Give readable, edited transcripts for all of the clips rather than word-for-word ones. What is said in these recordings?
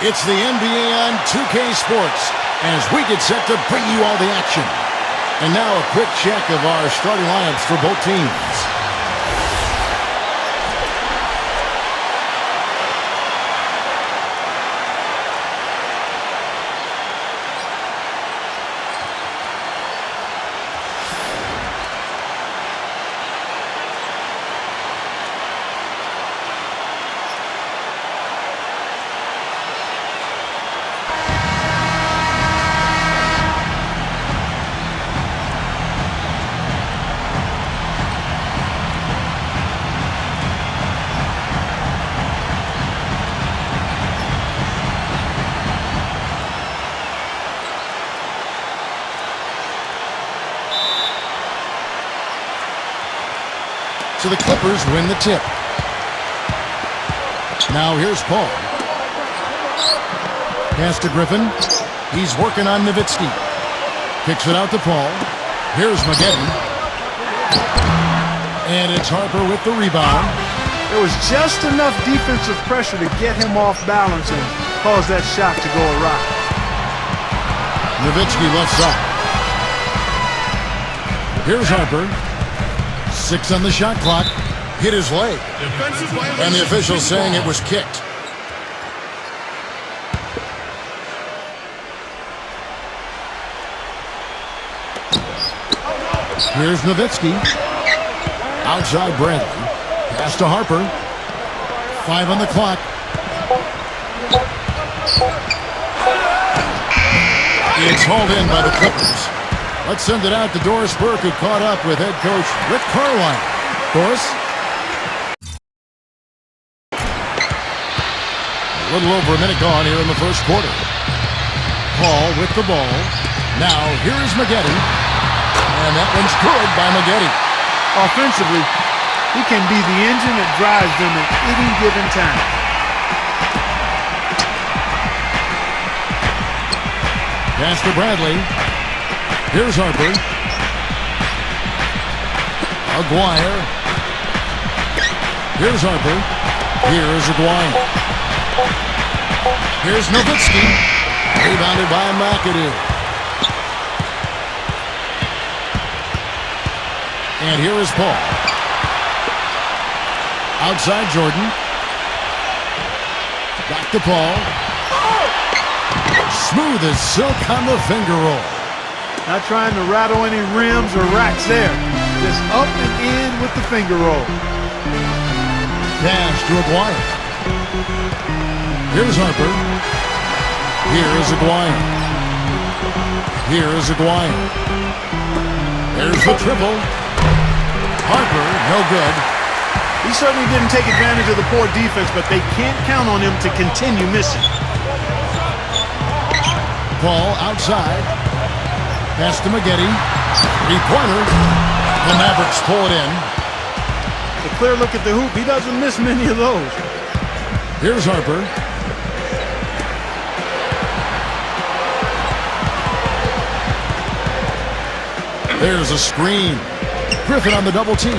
It's the NBA on 2K Sports as we get set to bring you all the action. And now a quick check of our starting lineups for both teams. So the Clippers win the tip. Now here's Paul. Pass to Griffin. He's working on Nowitzki. Kicks it out to Paul. Here's McGetty. And it's Harper with the rebound. There was just enough defensive pressure to get him off balance and cause that shot to go awry. Nowitzki left side. Here's Harper. 6 on the shot clock. Hit his leg. And the official saying it was kicked. Here's Nowitzki. Outside Bradley. Pass to Harper. 5 on the clock. It's hauled in by the Clippers. Let's send it out to Doris Burke, who caught up with head coach Rick Carlisle. Doris? A little over a minute gone here in the first quarter. Paul with the ball. Now here's McGetty. And that one's good by McGetty. Offensively, he can be the engine that drives them at any given time. Pass to Bradley. Here's Harper. Aguirre. Here's Harper. Here's Aguirre. Here's Nowitzki. Rebounded by McAdoo. And here is Paul. Outside Jordan. Back to Paul. Smooth as silk on the finger roll. Not trying to rattle any rims or racks there. Just up and in with the finger roll. Pass to Aguirre. Here's Harper. Here's Aguirre. Here's Aguirre. There's the triple. Harper, no good. He certainly didn't take advantage of the poor defense, but they can't count on him to continue missing. Paul outside. Pass to McGetty. 3-pointer. The Mavericks pull it in. A clear look at the hoop. He doesn't miss many of those. Here's Harper. There's a screen. Griffin on the double team.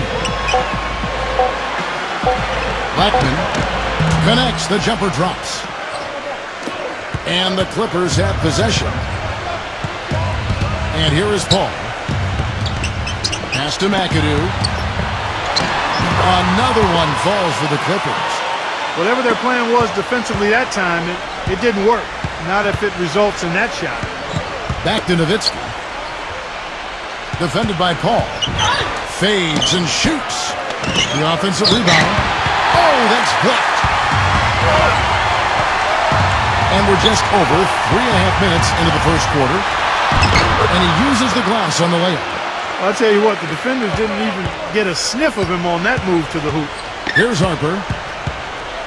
Blackman connects. The jumper drops. And the Clippers have possession. And here is Paul. Pass to McAdoo. Another one falls for the Clippers. Whatever their plan was defensively that time, it didn't work. Not if it results in that shot. Back to Nowitzki. Defended by Paul. Fades and shoots. The offensive rebound. Oh, that's blocked. And we're just over 3.5 minutes into the first quarter. And he uses the glass on the layup. I'll tell you what, the defenders didn't even get a sniff of him on that move to the hoop. Here's Harper.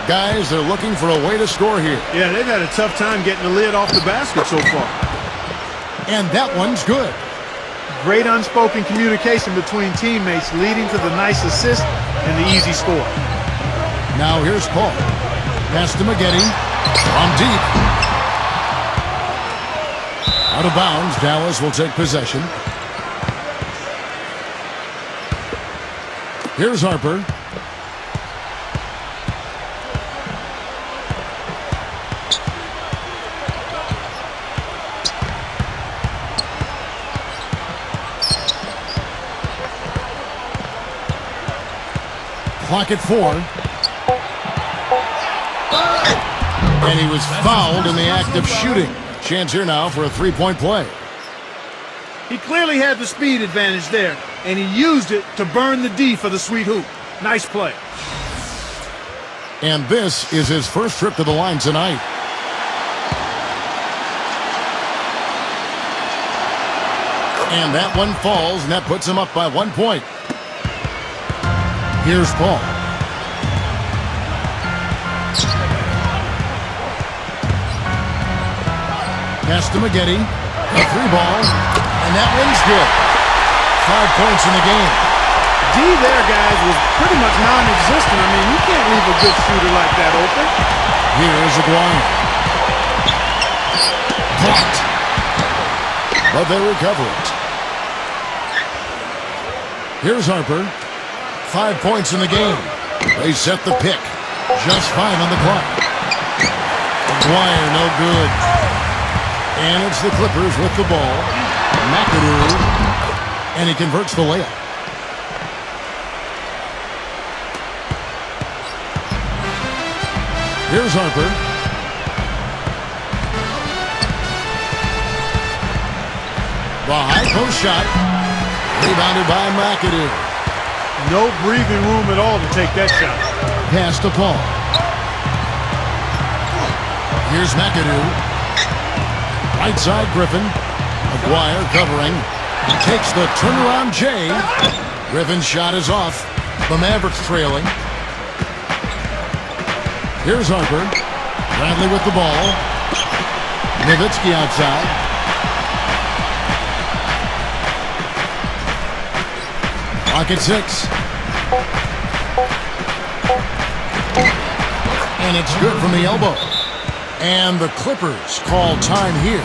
Guys, they're looking for a way to score here. Yeah, they've had a tough time getting the lid off the basket so far. And that one's good. Great unspoken communication between teammates leading to the nice assist and the easy score. Now here's Paul. Pass to McGetty. From deep. Out of bounds. Dallas will take possession. Here's Harper. Clock at 4. And he was fouled in the act of shooting. Chance here now for a three-point play. He clearly had the speed advantage there, and he used it to burn the D for the sweet hoop. Nice play. And this is his first trip to the line tonight. And that one falls, and that puts him up by 1 point. Here's Paul. Pass to Maggette. A three ball, and that one's good. 5 points in the game. D there, guys, was pretty much non-existent. I mean, you can't leave a good shooter like that open. Here's Aguirre. Blocked. But they recover it. Here's Harper. 5 points in the game. They set the pick. Just 5 on the clock. Aguirre, no good. And it's the Clippers with the ball. McAdoo. And he converts the layup. Here's Harper. The high post shot. Rebounded by McAdoo. No breathing room at all to take that shot. Pass to Paul. Here's McAdoo. Right side Griffin. Aguirre covering. He takes the turnaround J. Griffin's shot is off. The Mavericks trailing. Here's Harper. Bradley with the ball. Nowitzki outside. Clock at 6. And it's good from the elbow. And the Clippers call time here.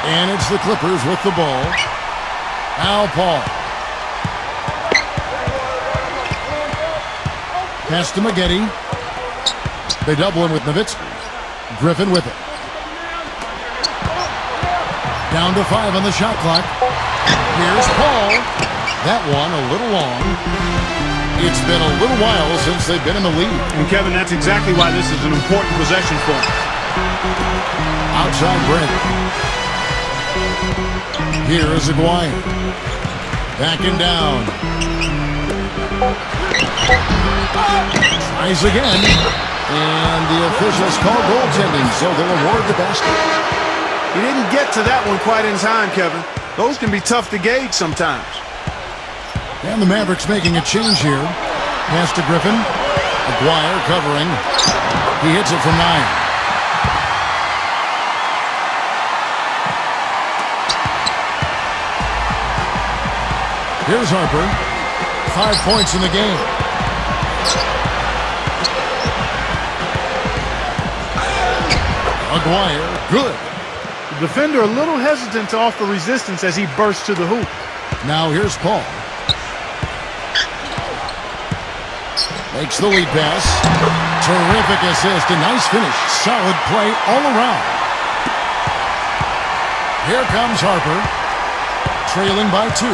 And it's the Clippers with the ball. Now Paul. Pass to Maggette. They double him with Nowitzki. Griffin with it. Down to 5 on the shot clock. Here's Paul. That one a little long. It's been a little while since they've been in the lead. And Kevin, that's exactly why this is an important possession for him. Outside Brent. Here is Aguirre. Backing down. Tries again. And the officials call goaltending, so they'll award the basket. He didn't get to that one quite in time, Kevin. Those can be tough to gauge sometimes. And the Mavericks making a change here. Pass to Griffin. Aguirre covering. He hits it from 9. Here's Harper. 5 points in the game. Aguirre, good. The defender a little hesitant to offer resistance as he bursts to the hoop. Now here's Paul. Makes the lead pass. Terrific assist. A nice finish. Solid play all around. Here comes Harper. Trailing by 2.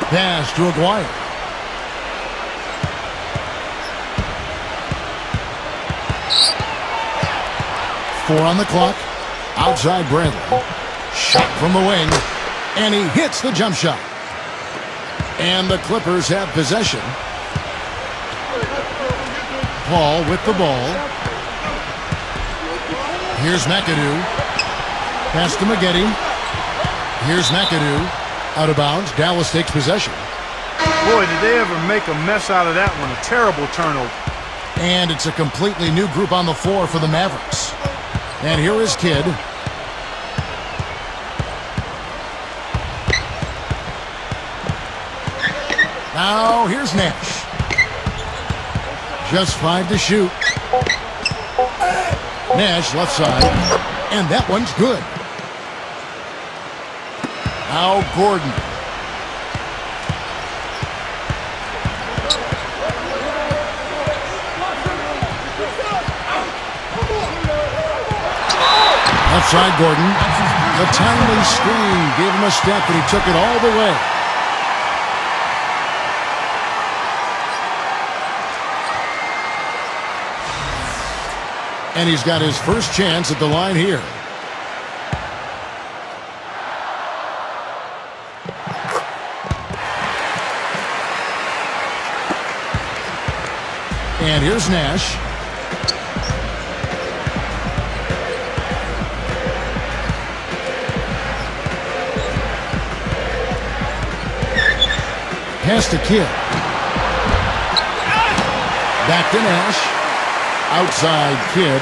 Pass to Aguirre. Four on the clock. Outside Bradley. Shot from the wing. And he hits the jump shot. And the Clippers have possession. Paul with the ball. Here's McAdoo. Pass to Maggette. Here's McAdoo. Out of bounds. Dallas takes possession. Boy, did they ever make a mess out of that one. A terrible turnover. And it's a completely new group on the floor for the Mavericks. And here is Kidd. Now here's Nash. Just 5 to shoot. Nash left side. And that one's good. Now Gordon. Outside Gordon. The timely screen gave him a step, and he took it all the way. And he's got his first chance at the line here. And here's Nash. Pass to Kidd. Back to Nash. Outside Kidd.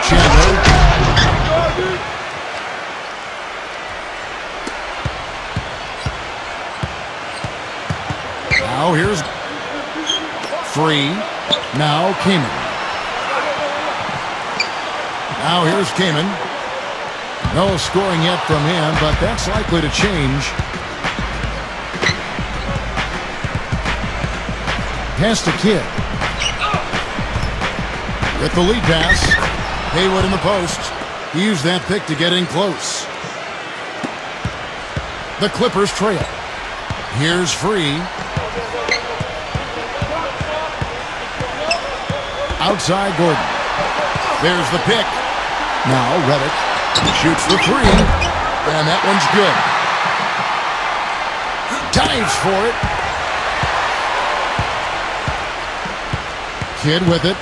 Chandler. Now here's Free. Now Kaman. Now here's Kaman. No scoring yet from him, but that's likely to change. Pass to Kidd. With the lead pass. Haywood in the post. He used that pick to get in close. The Clippers trail. Here's Free. Outside Gordon. There's the pick. Now Reddick shoots the three. And that one's good. Dives for it. Kidd with it.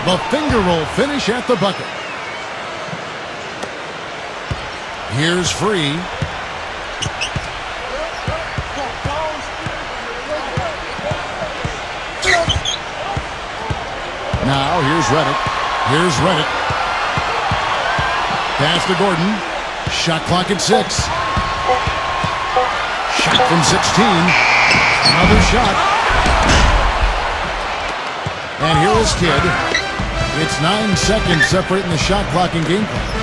The finger roll finish at the bucket. Here's Free. Now here's Reddick. Here's Reddick. Pass to Gordon. Shot clock at 6. Shot from 16. Another shot. And here is Kidd. It's 9 seconds separating the shot clock and game clock.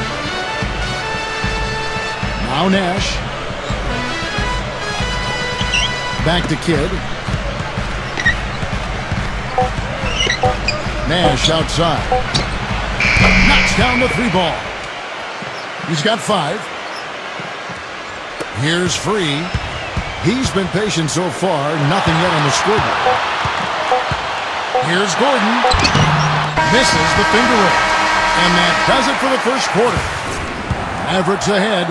Now Nash. Back to Kidd. Nash outside. Knocks down the 3 ball. He's got 5. Here's Free. He's been patient so far. Nothing yet on the scoreboard. Here's Gordon. Misses the finger roll. And that does it for the first quarter. Mavericks ahead.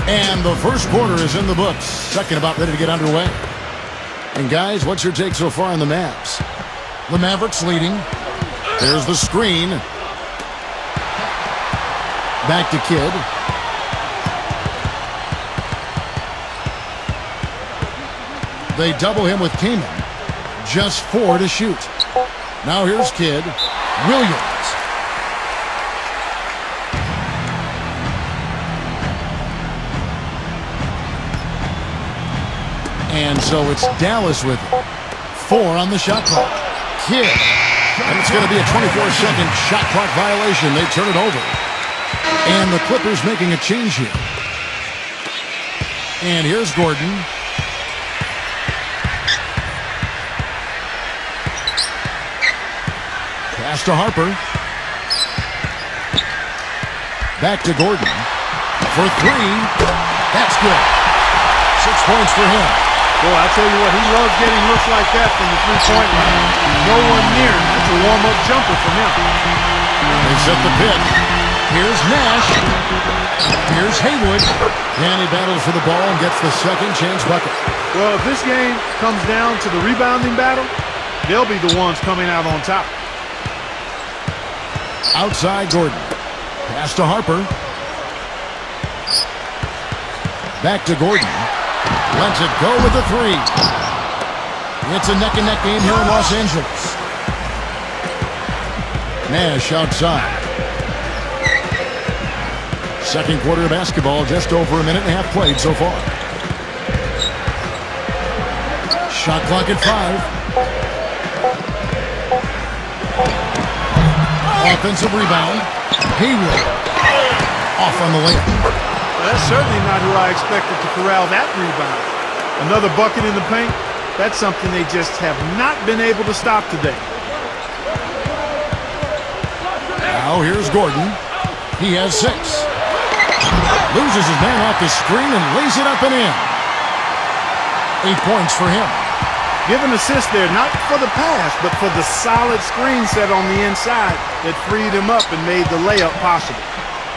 And the first quarter is in the books. Second about ready to get underway. And guys, what's your take so far on the Mavs? The Mavericks leading. There's the screen. Back to Kidd. They double him with Kaman. Just 4 to shoot. Now here's Kidd. Williams. And so it's Dallas with it. 4 on the shot clock. Kidd. And it's going to be a 24-second shot clock violation. They turn it over. And the Clippers making a change here. And here's Gordon. Pass to Harper. Back to Gordon. For 3. That's good. 6 points for him. Boy, I tell you what, he loves getting looks like that from the three-point line. No one near him. That's a warm-up jumper for him. They set the pick. Here's Nash. Here's Haywood. And he battles for the ball and gets the second chance bucket. Well, if this game comes down to the rebounding battle, they'll be the ones coming out on top. Outside Gordon. Pass to Harper. Back to Gordon. Lets it go with the 3. It's a neck-and-neck game here in Los Angeles. Nash outside. Second quarter of basketball, just over a minute and a half played so far. Shot clock at 5. Offensive rebound. Hayward off on the layup. Well, that's certainly not who I expected to corral that rebound. Another bucket in the paint. That's something they just have not been able to stop today. Now here's Gordon. He has 6. Loses his man off the screen and lays it up and in. 8 points for him. Give an assist there, not for the pass, but for the solid screen set on the inside that freed him up and made the layup possible.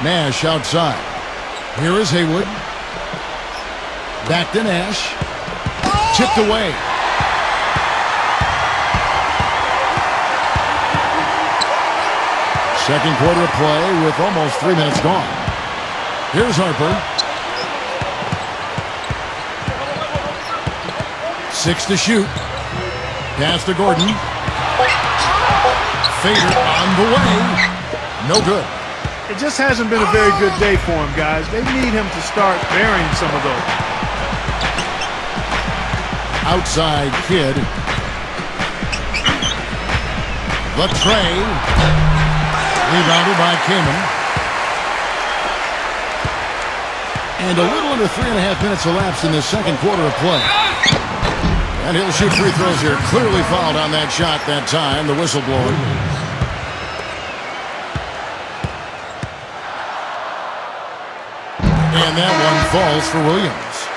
Nash outside. Here is Hayward. Back to Nash. Chipped away. Second quarter of play with almost 3 minutes gone. Here's Harper. 6 to shoot. Pass to Gordon. Fader on the way. No good. It just hasn't been a very good day for him, guys. They need him to start burying some of those. Outside Kidd. The tray. Rebounded by Kamen. And a little under 3.5 minutes elapsed in the second quarter of play. And he'll shoot free throws here. Clearly fouled on that shot that time. The whistle blower. And that one falls for Williams.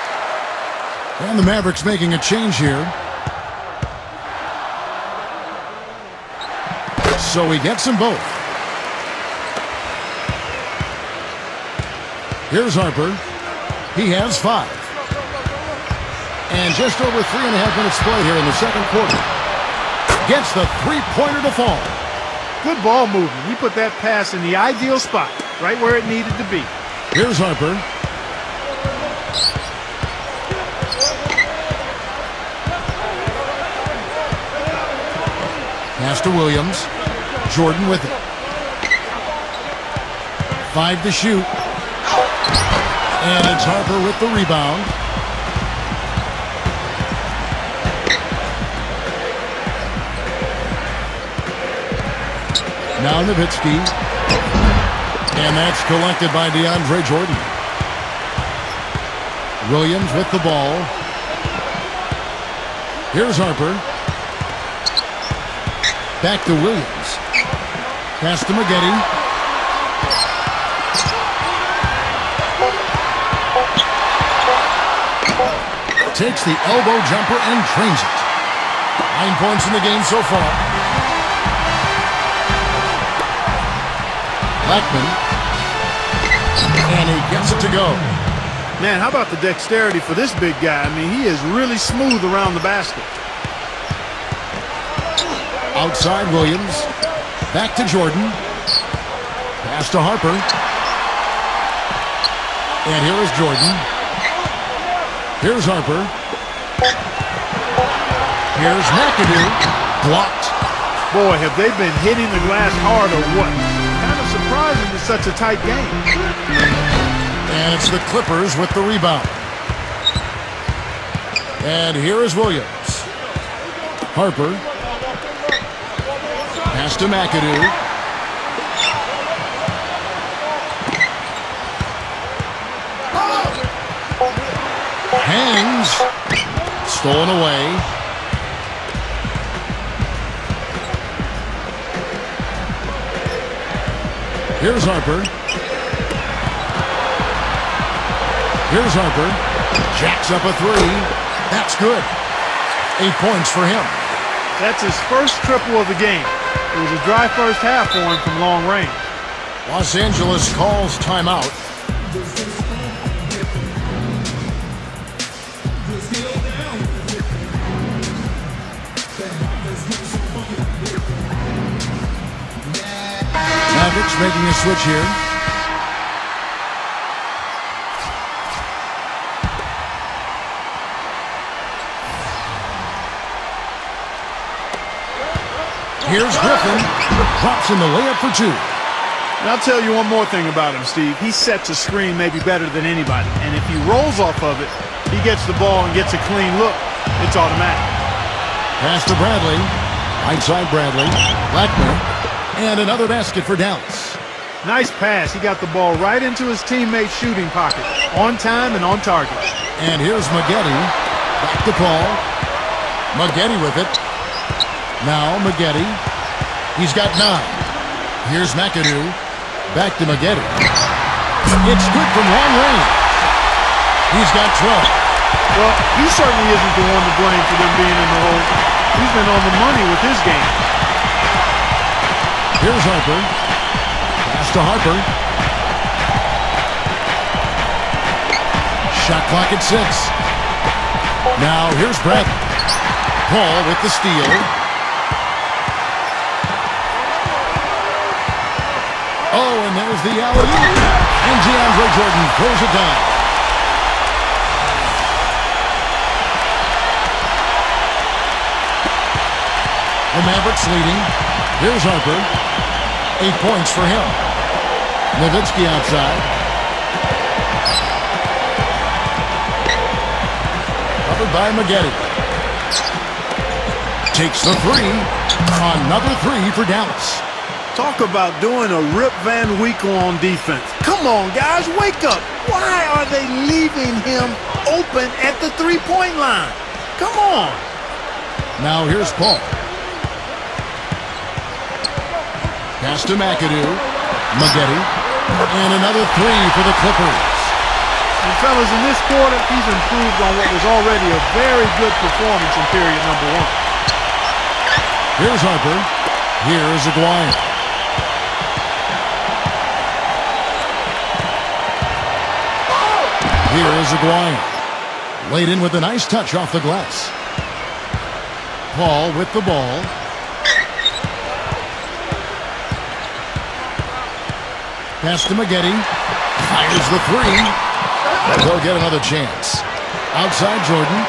And the Mavericks making a change here. So he gets them both. Here's Harper. He has 5. And just over 3.5 minutes played here in the second quarter. Gets the three-pointer to fall. Good ball movement. He put that pass in the ideal spot, right where it needed to be. Here's Harper. Pass to Williams. Jordan with it. 5 to shoot. And it's Harper with the rebound. Now Nowitzki. And that's collected by DeAndre Jordan. Williams with the ball. Here's Harper. Back to Williams. Pass to Maggette. Takes the elbow jumper and drains it. 9 points in the game so far. Blackman. And he gets it to go. Man, how about the dexterity for this big guy? I mean, he is really smooth around the basket. Outside Williams. Back to Jordan. Pass to Harper. And here is Jordan. Here's Harper. Here's McAdoo. Blocked. Boy, have they been hitting the glass hard or what? Kind of surprising it's such a tight game. And it's the Clippers with the rebound. And here is Williams. Harper. Pass to McAdoo. Hangs. Stolen away. Here's Harper. Here's Harper. Jacks up a 3. That's good. 8 points for him. That's his first triple of the game. It was a dry first half for him from long range. Los Angeles calls timeout. Mavericks making a switch here. Here's Griffin. Drops in the layup for 2. And I'll tell you one more thing about him, Steve. He sets a screen maybe better than anybody. And if he rolls off of it, he gets the ball and gets a clean look. It's automatic. Pass to Bradley. Outside Bradley. Blackman. And another basket for Dallas. Nice pass. He got the ball right into his teammate's shooting pocket. On time and on target. And here's Maggette. Back to Paul. Maggette with it. Now Maggette. He's got 9. Here's McAdoo. Back to Maggette. It's good from long range. He's got 12. Well, he certainly isn't the one to blame for them being in the hole. He's been on the money with his game. Here's Harper. Pass to Harper. Shot clock at 6. Now here's Brett. Paul with the steal. Oh, and there's the alley-oop. And DeAndre Jordan throws it down. The Mavericks leading. Here's Harper. 8 points for him. Nowitzki outside. Covered by Maggette. Takes the 3. Another 3 for Dallas. Talk about doing a Rip Van Winkle on defense. Come on, guys, wake up. Why are they leaving him open at the three-point line? Come on. Now here's Paul. Pass to McAdoo. Maggette. And another 3 for the Clippers. And fellas, in this quarter, he's improved on what was already a very good performance in period number 1. Here's Harper. Here's Aguirre. Here is Aguirre. Laid in with a nice touch off the glass. Paul with the ball. Pass to Maggette. Fires the 3. They'll get another chance. Outside Jordan.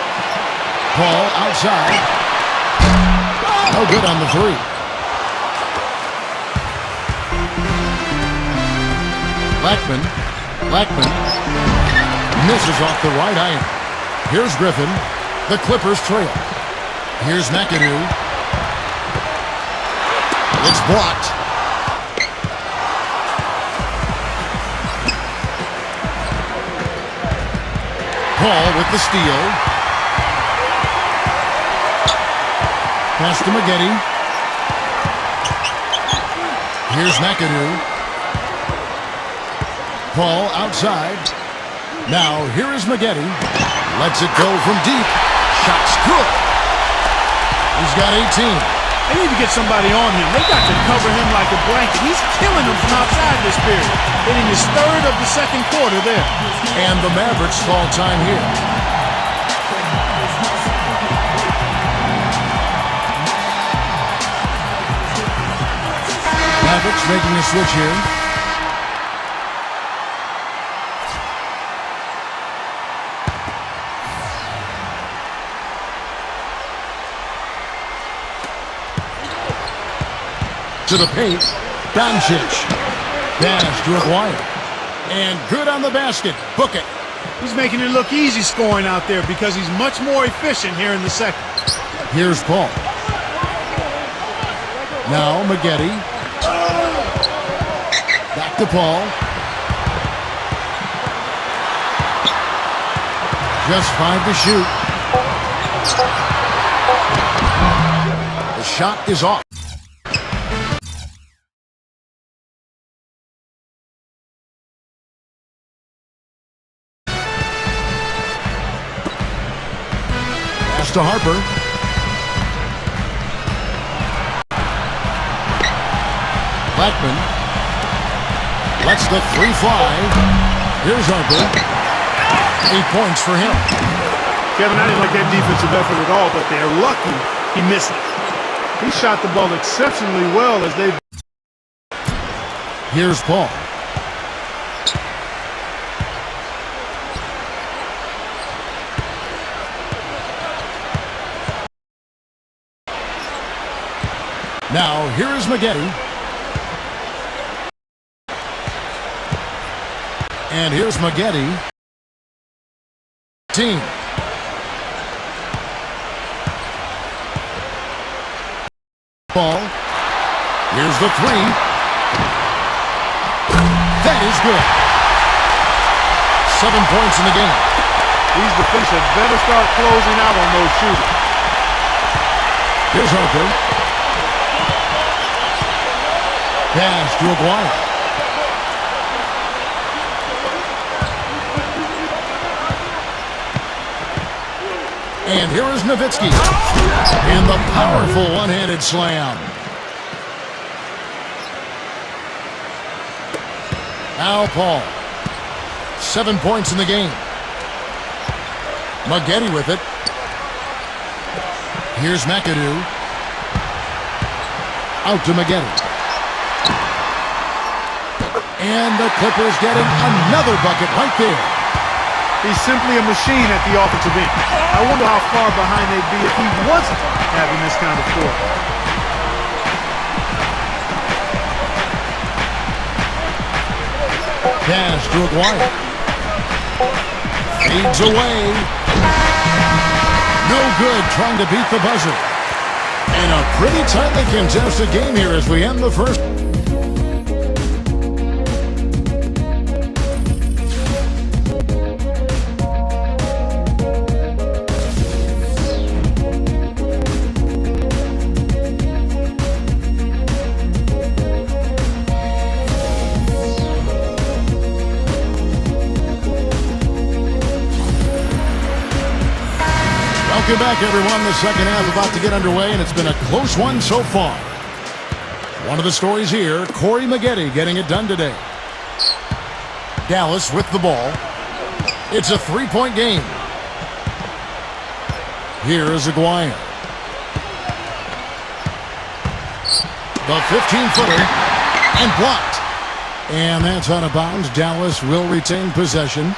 Paul outside. No good on the 3. Blackman. Misses off the right iron. Here's Griffin. The Clippers trail. Here's McAdoo. It's blocked. Paul with the steal. Pass to Maggette. Here's McAdoo. Paul outside. Now here is Maggette. Lets it go from deep. Shot's good. He's got 18. They need to get somebody on him. They got to cover him like a blanket. He's killing them from outside this period. Hitting his 3rd of the 2nd quarter there. And the Mavericks call time here. Mavericks making a switch here. To the paint, Doncic. Dash to Aguirre. And good on the basket. Book it. He's making it look easy scoring out there because he's much more efficient here in the 2nd. Here's Paul. Now Maggette. Back to Paul. Just 5 to shoot. The shot is off. To Harper. Blackman lets the 3 fly. Here's Harper. 8 points for him. Kevin, I didn't like that defensive effort at all, but they're lucky he missed it. He shot the ball exceptionally well as they... Here's Paul. Now, here is Maggette. And here's Maggette. Team. Ball. Here's the three. That is good. 7 points in the game. These defenders had better start closing out on those shooters. Here's Harper. Pass to Aguirre. And here is Nowitzki. In the powerful one-handed slam. Now Paul. 7 points in the game. Maggette with it. Here's McAdoo. Out to Maggette. And the Clippers getting another bucket right there. He's simply a machine at the offensive end. I wonder how far behind they'd be if he wasn't having this kind of force. Pass to Aguirre. Fades away. No good, trying to beat the buzzer. And a pretty tightly contested game here as we end the first. Welcome back, everyone. The second half about to get underway, and it's been a close one so far. One of the stories here, Corey Maggette getting it done today. Dallas with the ball. It's a three-point game. Here is Aguirre. The 15-footer, and blocked. And that's out of bounds. Dallas will retain possession.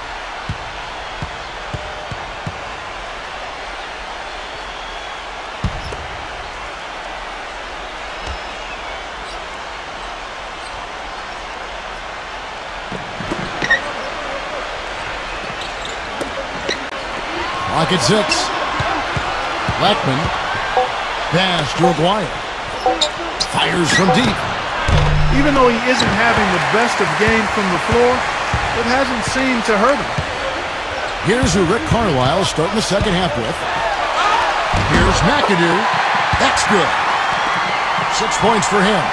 Clock at 6. Blackman. Pass to Aguirre. Fires from deep. Even though he isn't having the best of game from the floor, it hasn't seemed to hurt him. Here's who Rick Carlisle starting the second half with. Here's McAdoo. That's good. 6 points for him.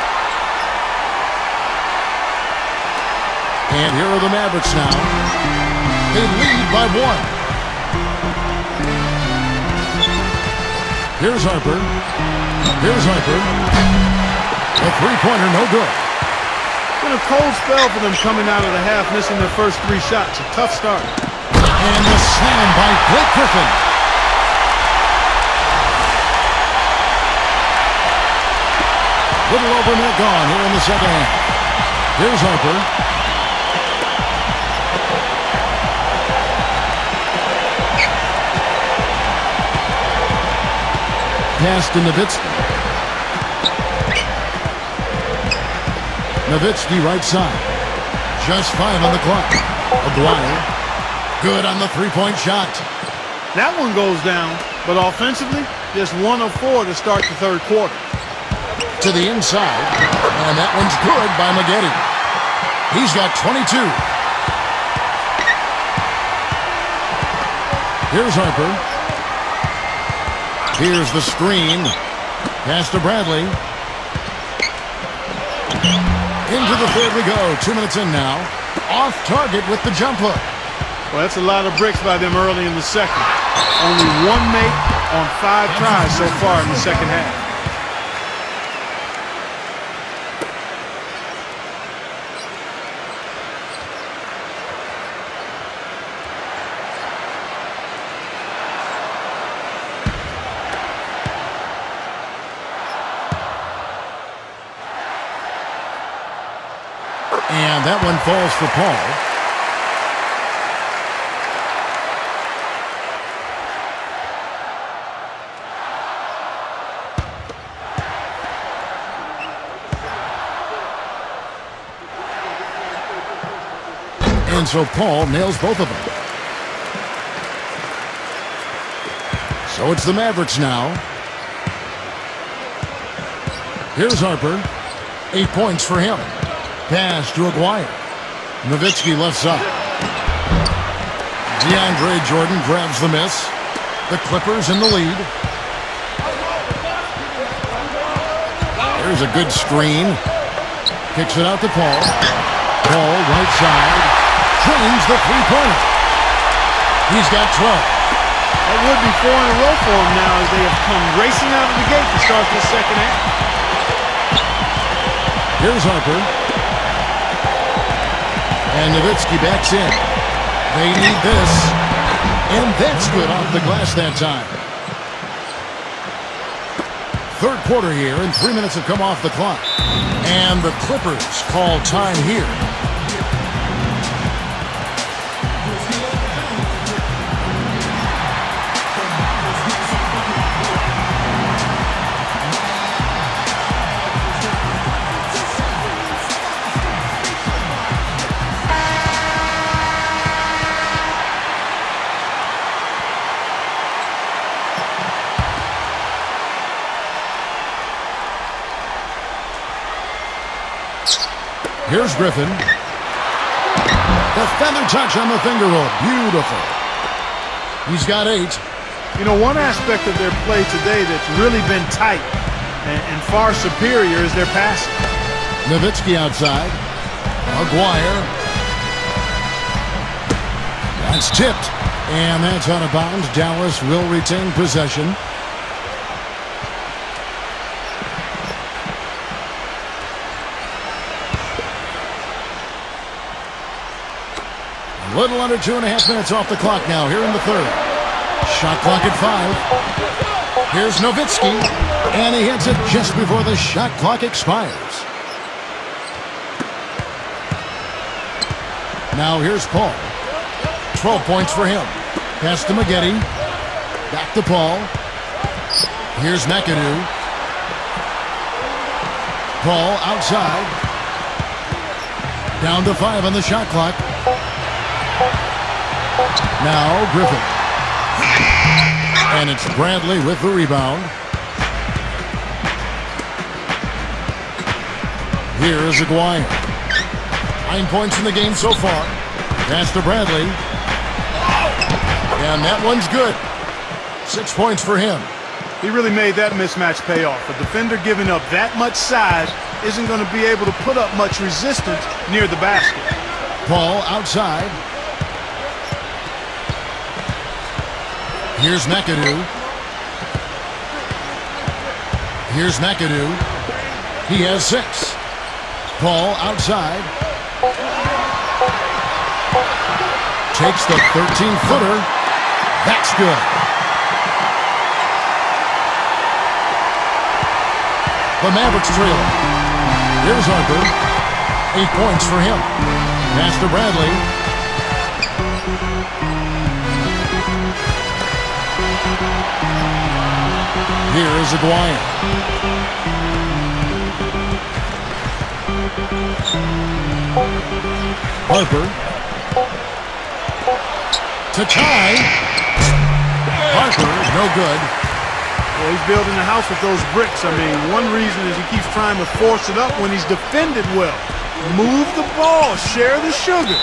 And here are the Mavericks now. They lead by 1. Here's Harper. Here's Harper. A three-pointer, no good. Been a cold spell for them coming out of the half, missing their first 3 shots. A tough start. And the slam by Blake Griffin. Little over a minute gone here in the second half. Here's Harper. Pass to Nowitzki. Nowitzki right side. Just 5 on the clock. Aguirre. Good on the three-point shot. That one goes down, but offensively, just 1 of 4 to start the third quarter. To the inside. And that one's good by Maggette. He's got 22. Here's Harper. Here's the screen. Pass to Bradley. Into the third we go. 2 minutes in now. Off target with the jump hook. Well, that's a lot of bricks by them early in the second. Only 1 make on 5 tries so far in the second half. And that one falls for Paul. And so Paul nails both of them. So it's the Mavericks now. Here's Harper. 8 points for him. Pass to Aguirre. Nowitzki left side. DeAndre Jordan grabs the miss. The Clippers in the lead. There's a good screen. Kicks it out to Paul. Paul, right side. Drains the three-pointer. He's got 12. That would be 4 in a row for him now as they have come racing out of the gate to start this second half. Here's Harper. And Nowitzki backs in. They need this. And that's good off the glass that time. Third quarter here, and 3 minutes have come off the clock. And the Clippers call time here. Here's Griffin. The feather touch on the finger roll. Beautiful. He's got 8. You know, one aspect of their play today that's really been tight and far superior is their passing. Nowitzki outside. Aguirre. That's tipped. And that's out of bounds. Dallas will retain possession. A little under 2.5 minutes off the clock now here in the third. Shot clock at 5. Here's Nowitzki, and he hits it just before the shot clock expires. Now here's Paul. 12 points for him. Pass to Maggette. Back to Paul. Here's McAdoo. Paul outside. Down to 5 on the shot clock. Now Griffin. And it's Bradley with the rebound. Here is Aguirre. 9 points in the game so far. Pass to Bradley. And that one's good. 6 points for him. He really made that mismatch pay off. A defender giving up that much size isn't going to be able to put up much resistance near the basket. Paul outside. Here's McAdoo. Here's McAdoo. He has 6. Paul outside. Takes the 13-footer. That's good. The Mavericks trail. Here's Harper. 8 points for him. Pass to Bradley. Here is Aguirre. Harper. To tie. Harper, no good. Well, he's building a house with those bricks. I mean, one reason is he keeps trying to force it up when he's defended well. Move the ball. Share the sugar.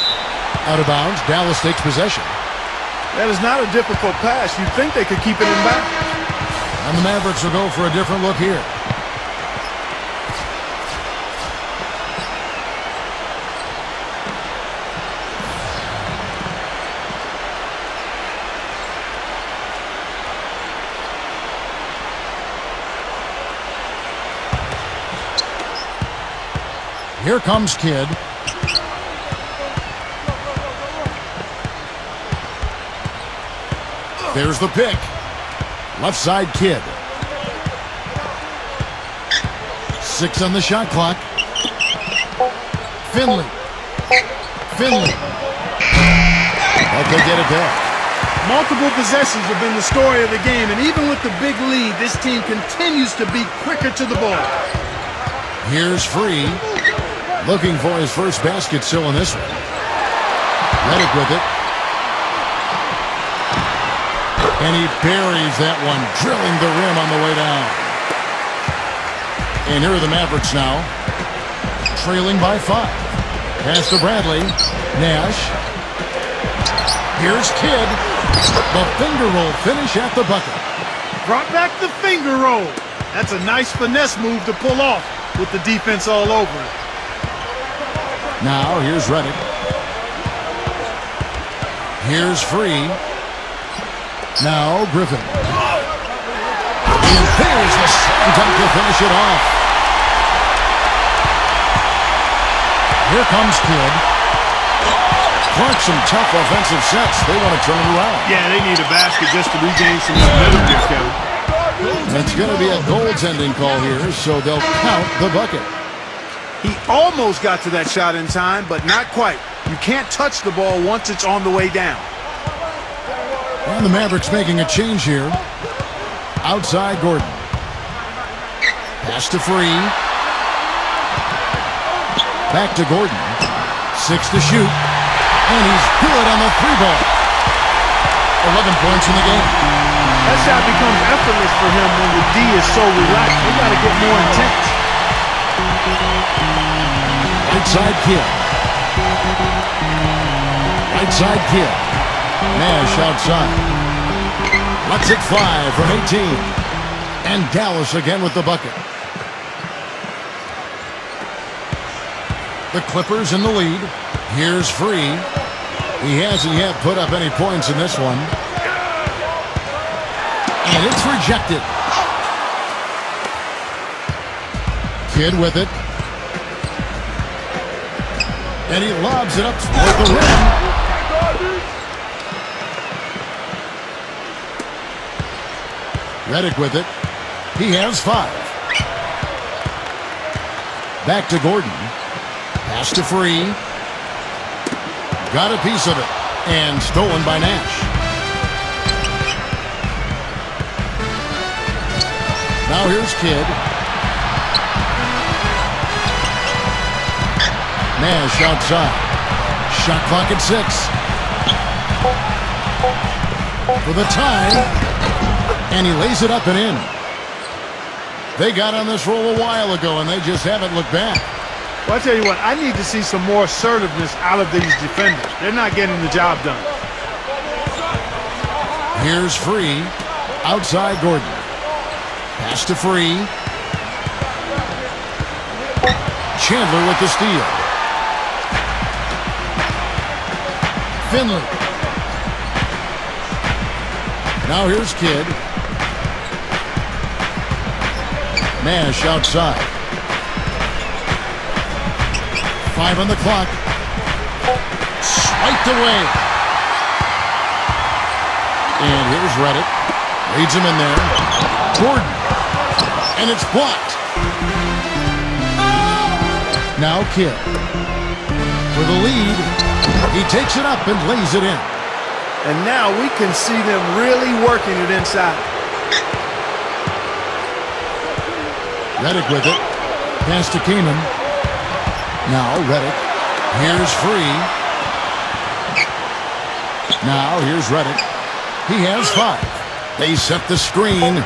Out of bounds. Dallas takes possession. That is not a difficult pass. You'd think they could keep it in bounds. And the Mavericks will go for a different look here. Here comes Kidd. There's the pick. Left side Kidd. 6 on the shot clock. Finley. But they get it back. Multiple possessions have been the story of the game, and even with the big lead, this team continues to be quicker to the ball. Here's Free. Looking for his first basket still in this one. Redick with it. And he buries that one, drilling the rim on the way down. And here are the Mavericks now. trailing by 5. Pass to Bradley. Nash. Here's Kidd. The finger roll finish at the bucket. Brought back the finger roll. That's a nice finesse move to pull off with the defense all over it. Now here's Reddick. Here's Free. Now Griffin. And there's the slam dunk to finish it off. Here comes Kidd. Clark, some tough offensive sets. They want to turn it around. Yeah, they need a basket just to regain some momentum here, Kevin. It's going to be a goaltending call here, so they'll count the bucket. He almost got to that shot in time, but not quite. You can't touch the ball once it's on the way down. And the Mavericks making a change here. Outside Gordon. Pass to Free. Back to Gordon. 6 to shoot. And he's good on the 3-ball. 11 points in the game. That shot becomes effortless for him when the D is so relaxed. They got to get more intense. Right side Kidd. Right side Kidd. Nash outside. Lets it fly from 18. And Dallas again with the bucket. The Clippers in the lead. Here's Free. He hasn't yet put up any points in this one. And it's rejected. Kidd with it. And he lobs it up toward the rim. Reddick with it. He has 5. Back to Gordon. Pass to Free. Got a piece of it. And stolen by Nash. Now here's Kidd. Nash outside. Shot clock at 6. For the tie. And he lays it up and in. They got on this roll a while ago, and they just haven't looked back. Well, I tell you what, I need to see some more assertiveness out of these defenders. They're not getting the job done. Here's Free. Outside Gordon. Pass to Free. Chandler with the steal. Finley. Now here's Kidd. Nash outside. 5 on the clock. Swiped away. And here's Reddick. Leads him in there. Gordon. And it's blocked. Now Kidd. For the lead. He takes it up and lays it in. And now we can see them really working it inside. Reddick with it. Pass to Kaman. Now Reddick. Here's Free. Now here's Reddick. He has 5. They set the screen.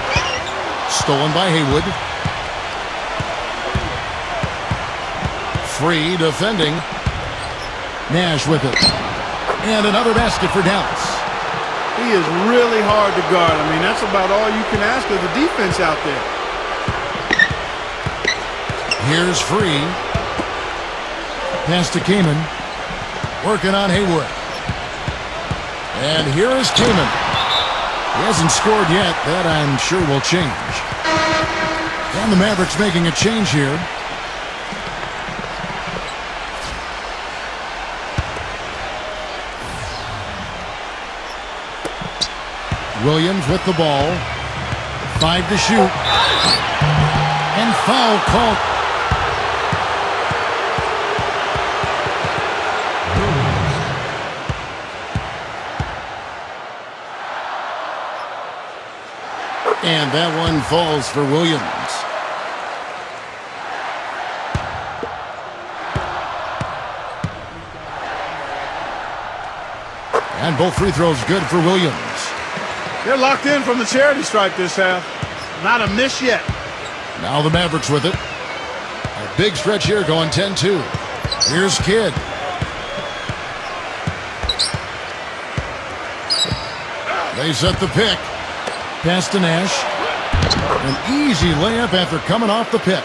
Stolen by Haywood. Free defending. Nash with it. And another basket for Dallas. He is really hard to guard. I mean, that's about all you can ask of the defense out there. Here's Free. Pass to Kaman. Working on Haywood. And here is Kaman. He hasn't scored yet. That, I'm sure, will change. And the Mavericks making a change here. Williams with the ball. 5 to shoot. And foul called. And that one falls for Williams. And both free throws good for Williams. They're locked in from the charity stripe this half. Not a miss yet. Now the Mavericks with it. A Big stretch here going 10-2. Here's Kidd. They set the pick. Pass to Nash. An easy layup after coming off the pick.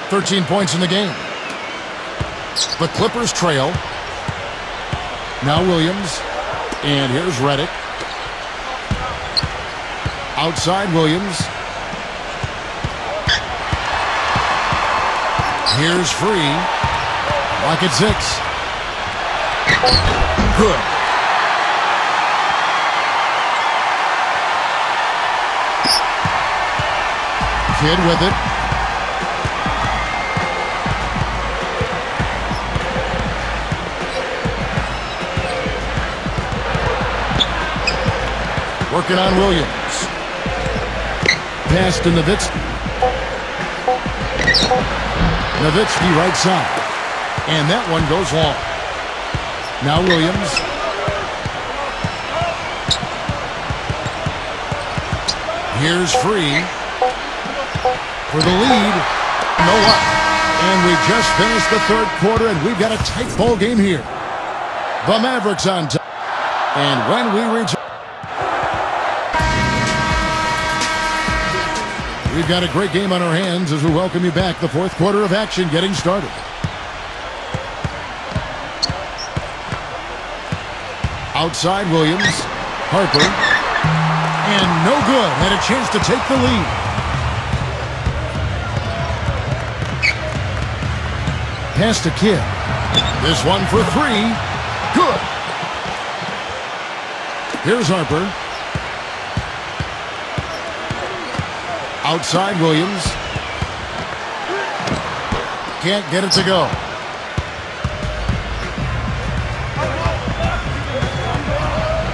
13 points in the game. The Clippers trail. Now Williams. And here's Redick. Outside Williams. Here's Free. Lock at 6. Good. Kidd with it. Working on Williams. Pass to Nowitzki. Nowitzki right side. And that one goes long. Now Williams. Here's Free. For the lead. No up. And we just finished the third quarter, and we've got a tight ball game here. The Mavericks on top. And when we reach... We've got a great game on our hands as we welcome you back. The fourth quarter of action getting started. Outside Williams. Harper. And no good. Had a chance to take the lead. Pass to Kidd. This one for 3. Good. Here's Harper. Outside Williams. Can't get it to go.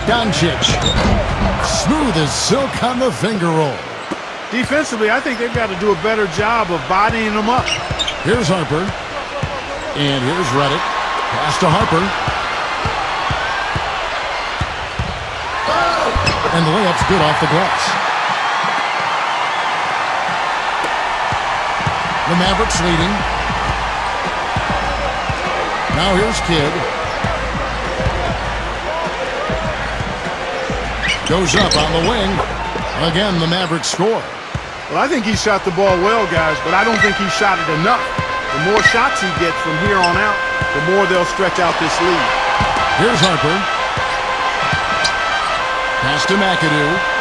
Doncic. Smooth as silk on the finger roll. Defensively, I think they've got to do a better job of bodying them up. Here's Harper. And here's Redick. Pass to Harper. And the layup's good off the glass. The Mavericks leading. Now here's Kidd. Goes up on the wing. Again, the Mavericks score. Well, I think he shot the ball well, guys, but I don't think he shot it enough. The more shots he gets from here on out, the more they'll stretch out this lead. Here's Harper. Pass to McAdoo.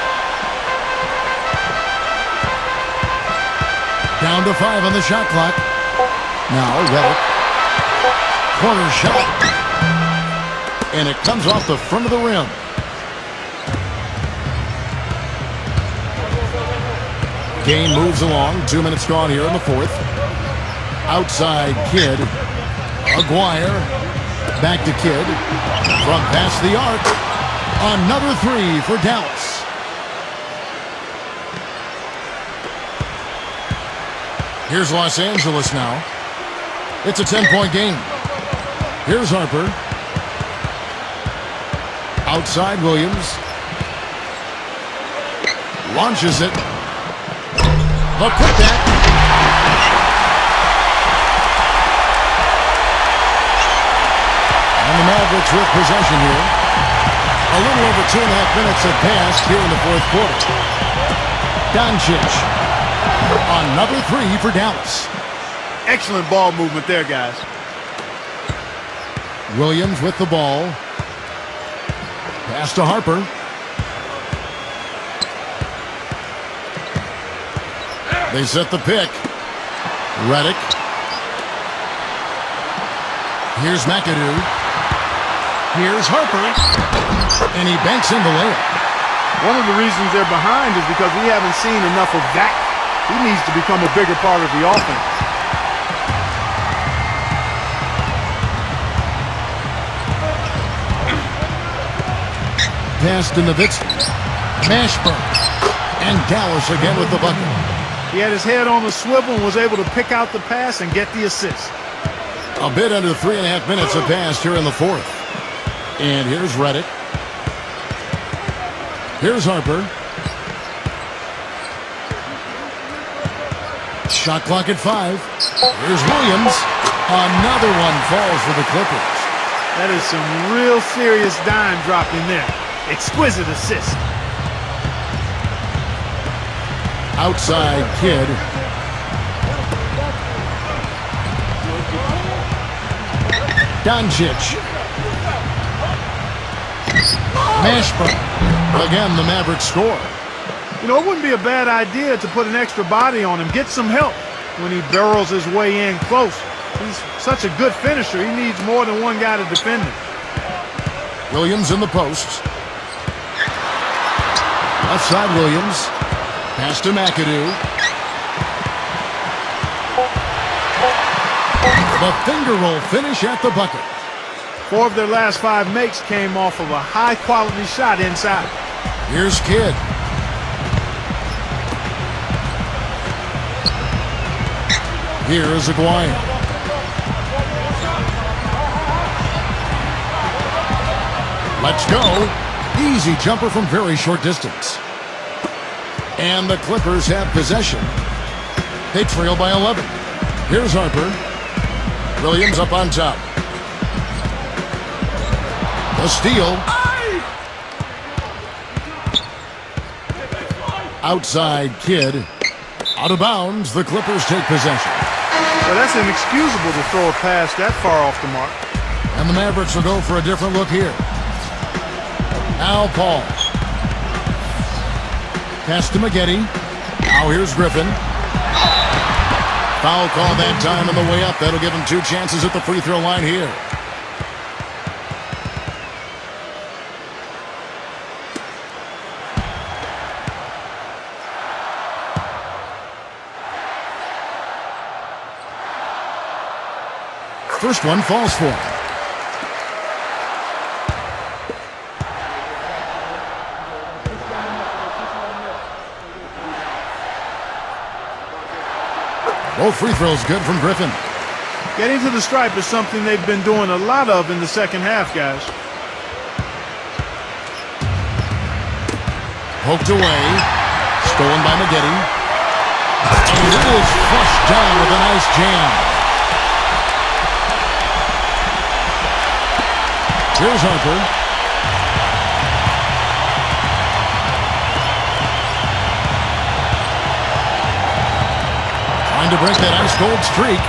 Down to 5 on the shot clock. Now Redick. Corner shot. And it comes off the front of the rim. Game moves along. 2 minutes gone here in the fourth. Outside Kidd. Aguirre. Back to Kidd. From past the arc. Another 3 for Dallas. Here's Los Angeles now. It's a 10-point game. Here's Harper. Outside Williams. Launches it. The putback. And the Mavericks with possession here. A little over 2.5 minutes have passed here in the fourth quarter. Doncic. Another 3 for Dallas. Excellent ball movement there, guys. Williams with the ball. Pass to Harper. They set the pick. Redick. Here's McAdoo. Here's Harper. And he banks in the layup. One of the reasons they're behind is because we haven't seen enough of that. He needs to become a bigger part of the offense. Pass to Nowitzki. Mashburn. And Dallas again with the bucket. He had his head on the swivel and was able to pick out the pass and get the assist. A bit under 3.5 minutes have passed here in the fourth. And here's Redick. Here's Harper. Shot clock at 5. Here's Williams. Another one falls for the Clippers. That is some real serious dime dropping there. Exquisite assist. Outside Kidd. Doncic. Mashburn. Again, the Mavericks score. You know, it wouldn't be a bad idea to put an extra body on him, get some help when he barrels his way in close. He's such a good finisher. He needs more than one guy to defend him. Williams in the post. Left side Williams. Pass to McAdoo. The finger roll finish at the bucket. 4 of their last 5 makes came off of a high-quality shot inside. Here's Kidd. Here's Aguirre. Let's go. Easy jumper from very short distance. And the Clippers have possession. They trail by 11. Here's Harper. Williams up on top. The steal. Outside Kidd. Out of bounds. The Clippers take possession. Well, that's inexcusable to throw a pass that far off the mark. And the Mavericks will go for a different look here. Now Paul. Pass to McGetty. Now here's Griffin. Foul call that time on the way up. That'll give him 2 chances at the free throw line here. First one falls for him. Both free throws good from Griffin. Getting to the stripe is something they've been doing a lot of in the second half, guys. Poked away. Stolen by McGetty. And it is flushed down with a nice jam. Here's Harper. Trying to break that ice-cold streak.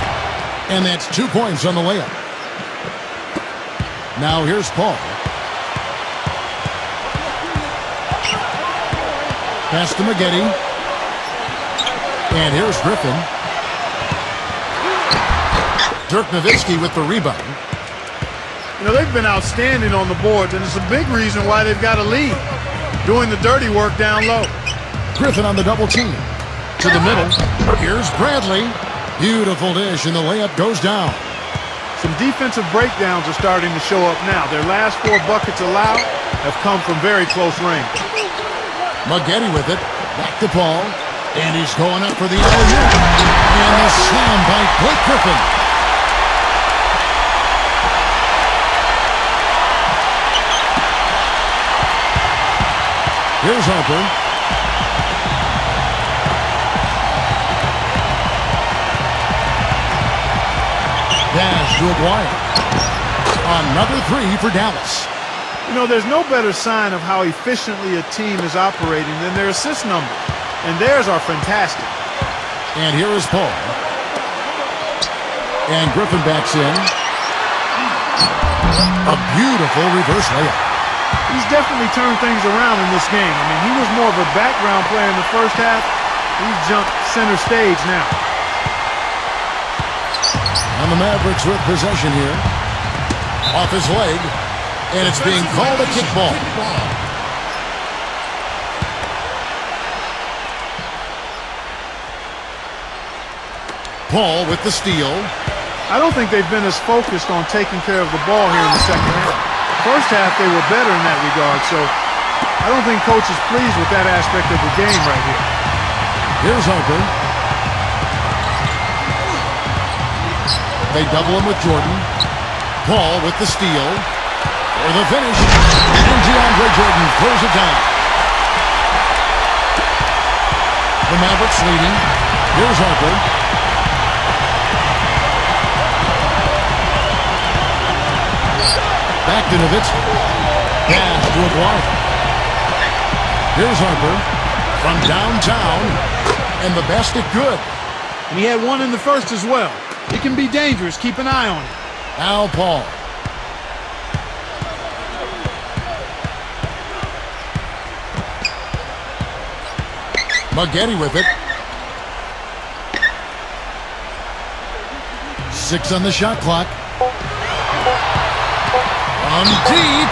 And that's 2 points on the layup. Now here's Paul. Pass to McGetty. And here's Griffin. Dirk Nowitzki with the rebound. You know, they've been outstanding on the boards, and it's a big reason why they've got a lead. Doing the dirty work down low. Griffin on the double team. To the middle. Here's Bradley. Beautiful dish, and the layup goes down. Some defensive breakdowns are starting to show up now. Their last 4 buckets allowed have come from very close range. McGetty with it. Back to Paul. And he's going up for the alley-oop. And the slam by Blake Griffin. Here's Harper. Dash to Aguirre. Another 3 for Dallas. You know, there's no better sign of how efficiently a team is operating than their assist numbers. And theirs are fantastic. And here is Paul. And Griffin backs in. A beautiful reverse layup. He's definitely turned things around in this game. I mean, he was more of a background player in the first half. He's jumped center stage now. And the Mavericks with possession here. Off his leg. And it's being called a kickball. Paul with the steal. I don't think they've been as focused on taking care of the ball here in the second half. First half, they were better in that regard, so I don't think coach is pleased with that aspect of the game right here. Here's Harper. They double him with Jordan. Paul with the steal. For the finish. And DeAndre Jordan throws it down. The Mavericks leading. Here's Harper. Back to Nowitzki. Pass to Aguirre. Here's Harper from downtown, and the basket good. And he had one in the first as well. It can be dangerous. Keep an eye on it. Now Paul. Maggette with it. 6 on the shot clock. On deep.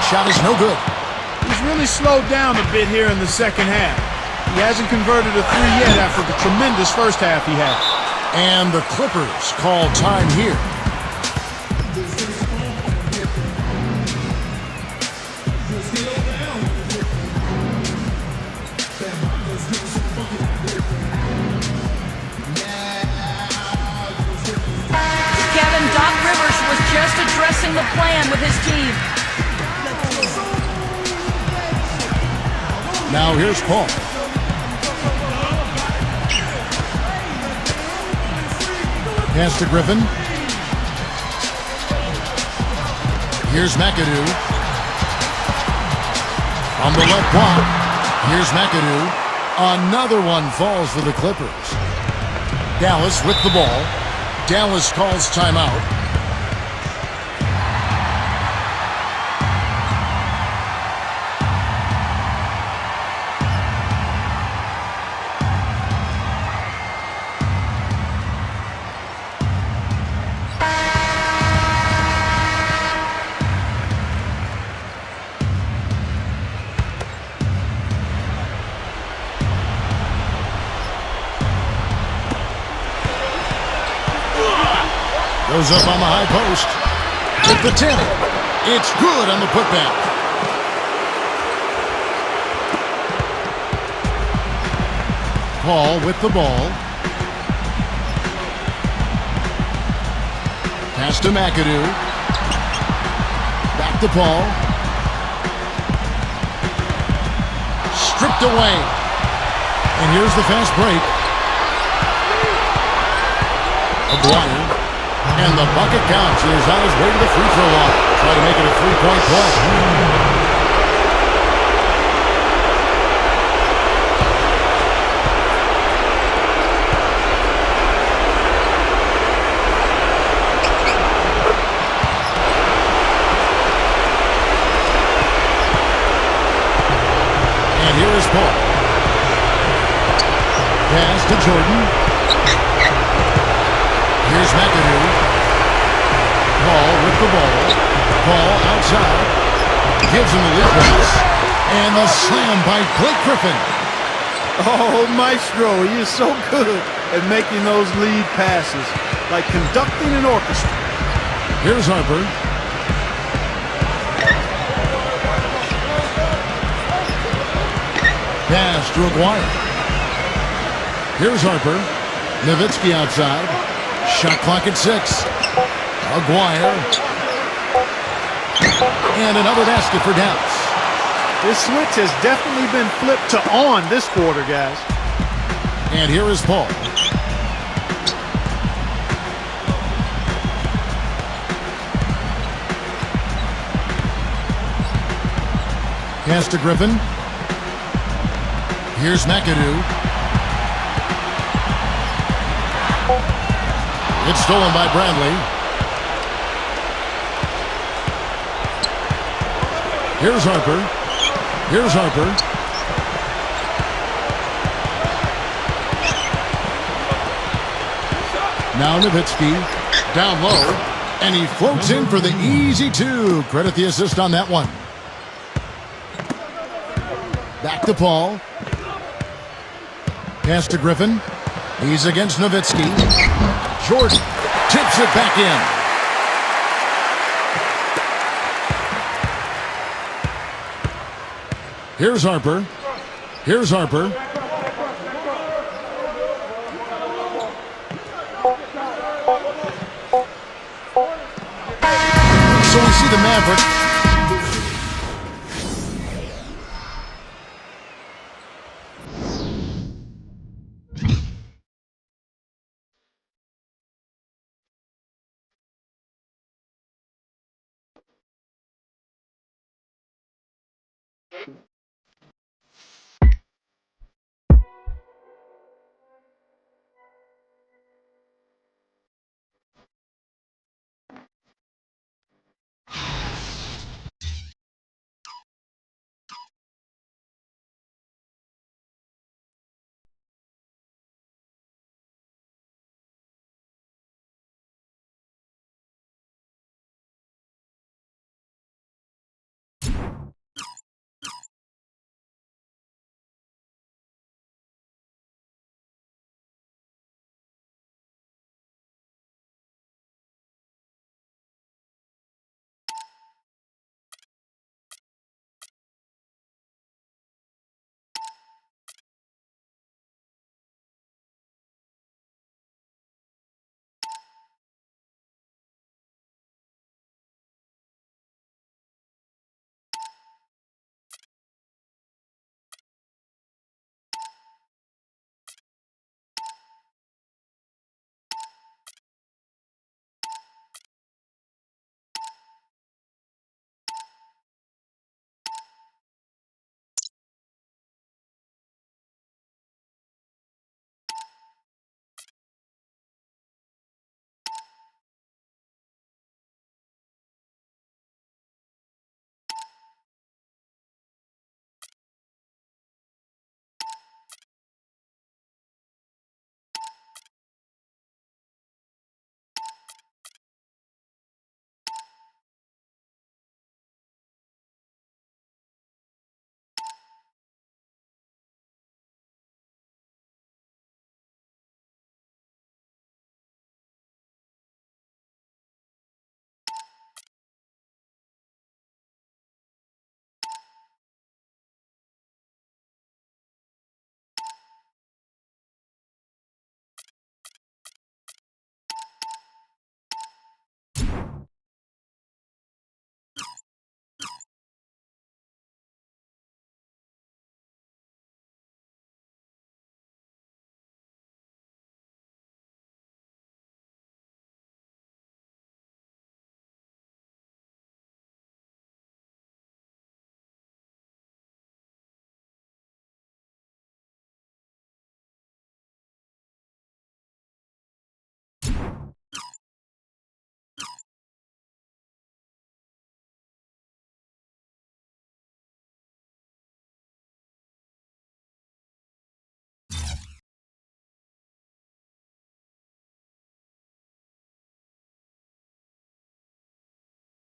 Shot is no good. He's really slowed down a bit here in the second half. He hasn't converted a three yet after the tremendous first half he had. And the Clippers call time here. Kevin, Doc Rivers was just addressing the plan with his team. Now here's Paul. Pass to Griffin. Here's McAdoo. On the left block. Here's McAdoo. Another one falls for the Clippers. Dallas with the ball. Dallas calls timeout. Goes up on the high post. With the 10. It's good on the putback. Paul with the ball. Pass to McAdoo. Back to Paul. Stripped away. And here's the fast break. Aguirre. And the bucket counts. He is on his way to the free throw line. Try to make it a three-point play. And here is Paul. Pass to Jordan. Here's McAdoo. Paul with the ball. Paul outside. Gives him the lead pass. And the slam by Blake Griffin. Oh, Maestro, he is so good at making those lead passes. Like conducting an orchestra. Here's Harper. Pass to Aguirre. Here's Harper. Nowitzki outside. Shot clock at 6. Aguirre. And another basket for Dallas. This switch has definitely been flipped to on this quarter, guys. And here is Paul. Pass to Griffin. Here's McAdoo. It's stolen by Bradley. Here's Harper. Here's Harper. Now Nowitzki. Down low. And he floats in for the easy 2. Credit the assist on that one. Back to Paul. Pass to Griffin. He's against Nowitzki. Jordan tips it back in. Here's Harper. Here's Harper. So we see the Mavericks.